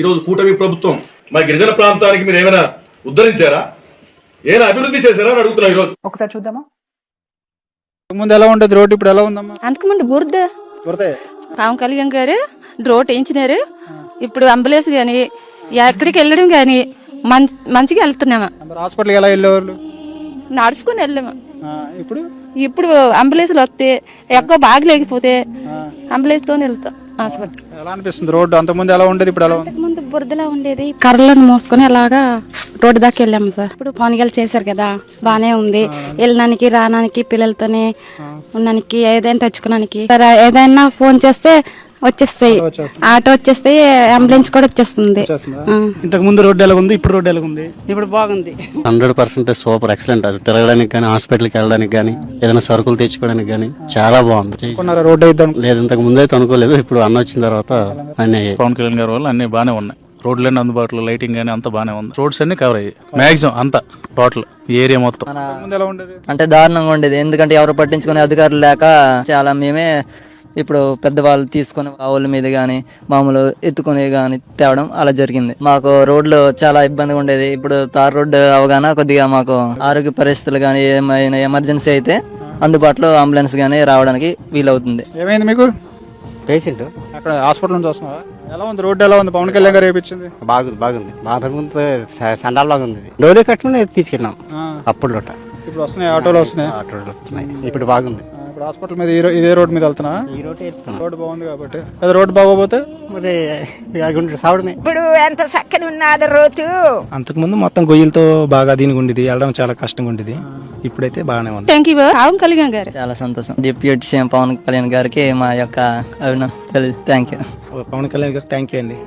ఈరోజు కూటమి ప్రభుత్వం మా గిరిజన ప్రాంతానికి మీరు ఏమైనా ఉద్ధరించారా, ఏమైనా అభివృద్ధి చేశారా అని అడుగుతున్నా ఈరోజు. ఒకసారి చూద్దామా. ముందు ఎలా ఉండేది రోడ్డు, ఇప్పుడు ఎలా ఉందమ్మా? అంతకుముందు బురద పవన్ కళ్యాణ్ గారు రోడ్ వేయించినారు. ఇప్పుడు అంబులెన్స్ కానీ ఎక్కడికి వెళ్ళడం కానీ మంచిగా వెళ్తున్నాము. హాస్పిటల్కి ఎలా వెళ్ళేవాళ్ళు? నడుచుకుని వెళ్ళాము. ఇప్పుడు ఇప్పుడు అంబులెన్స్లు వస్తే ఎక్కువ బాగలేకపోతే అంబులెన్స్ తోనే వెళ్తాం హాస్పిటల్. ఎలా అనిపిస్తుంది రోడ్డు? అంతకుముందు ఎలా ఉండేది, ఇప్పుడు ఎలా ఉంది? ముందు బురదలా ఉండేది, కర్రలను మోసుకొని అలాగా రోడ్డు దాకా వెళ్ళాము సార్. ఇప్పుడు పవన్గాలు చేశారు కదా, బానే ఉంది. వెళ్ళడానికి రావడానికి పిల్లలతోనే ఉండడానికి ఏదైనా తెచ్చుకోవడానికి ఏదైనా ఫోన్ చేస్తే వచ్చేస్తాయి, ఆటో వచ్చేస్తాయి, అంబులెన్స్ కూడా వచ్చేస్తుంది. ఇంతకు ముందు రోడ్డు ఎలా ఉంది, ఇప్పుడు రోడ్డు ఎలా ఉంది? ఇప్పుడు బాగుంది. 100% సూపర్ ఎక్సలెంట్. అది తిరగడానికి కానీ, హాస్పిటల్కి వెళ్ళడానికి కానీ, ఏదైనా సరుకులు తెచ్చుకోవడానికి కానీ చాలా బాగుంది. రోడ్డు అయితే లేదు, ఇంతకు ముందు అయితే అనుకోలేదు. ఇప్పుడు అన్న వచ్చిన తర్వాత అన్ని పవన్ కళ్యాణ్ గారి వల్ల అన్ని బాగానే ఉన్నాయి. రోడ్లన్నీ అందుబాటులో, లైటింగ్ కానీ అంతా బాగానే ఉంది. రోడ్స్ అన్ని కవర్ అయ్యాయి మాక్సిమం అంతా టోటల్ ఏరియా మొత్తం. ఎలా ఉండేది? అంటే దారుణంగా ఉండేది, ఎందుకంటే ఎవరు పట్టించుకునే అధికారులు లేక చాలా మేమే ఇప్పుడు పెద్దవాళ్ళు తీసుకుని ఆవుల మీద కానీ మామూలు ఎత్తుకునే కానీ తేవడం అలా జరిగింది. మాకు రోడ్లు చాలా ఇబ్బందిగా ఉండేది. ఇప్పుడు తార్ రోడ్డు అవగానే కొద్దిగా మాకు ఆరోగ్య పరిస్థితులు కానీ ఏమైనా ఎమర్జెన్సీ అయితే అందుబాటులో అంబులెన్స్ కానీ రావడానికి వీలవుతుంది. ఏమైంది మీకు? పేషెంట్ అక్కడ హాస్పిటల్ నుంచి వస్తున్నావా? ఎలా ఉంది రోడ్డు? ఎలా ఉంది? పవన్ కళ్యాణ్ గారు వేయించింది. బాగుంది. ముందు సండాల్ లాగా ఉంది. డోలే కట్టుకుని తీసుకెళ్ళాం అప్పుడు. ఇప్పుడు వస్తున్నాయి, ఆటోలు వస్తున్నాయి. ఇప్పుడు బాగుంది. ఇప్పుడు హాస్పిటల్ మీద ఇదే రోడ్ మీద వెళ్తున్నా. ఈ రోడ్డు వెళ్తున్నాం. రోడ్డు బాగుంది కాబట్టి. అది రోడ్డు బాగోపోతే మరి సావడమే. ఇప్పుడు ఎంత చక్కని ఉన్నది రోడ్డు. అంతకుముందు మొత్తం గొయ్యలతో బాగా దీనికి ఉండేది, వెళ్ళడం చాలా కష్టంగా ఉండేది. ఇప్పుడైతే బాగానే ఉంది. థ్యాంక్ యూ పవన్ కళ్యాణ్ గారు. చాలా సంతోషం. డిప్యూటీ సీఎం పవన్ కళ్యాణ్ గారికి మా యొక్క అభినందనలు. థ్యాంక్ యూ పవన్ కళ్యాణ్ గారు థ్యాంక్ యూ అండి.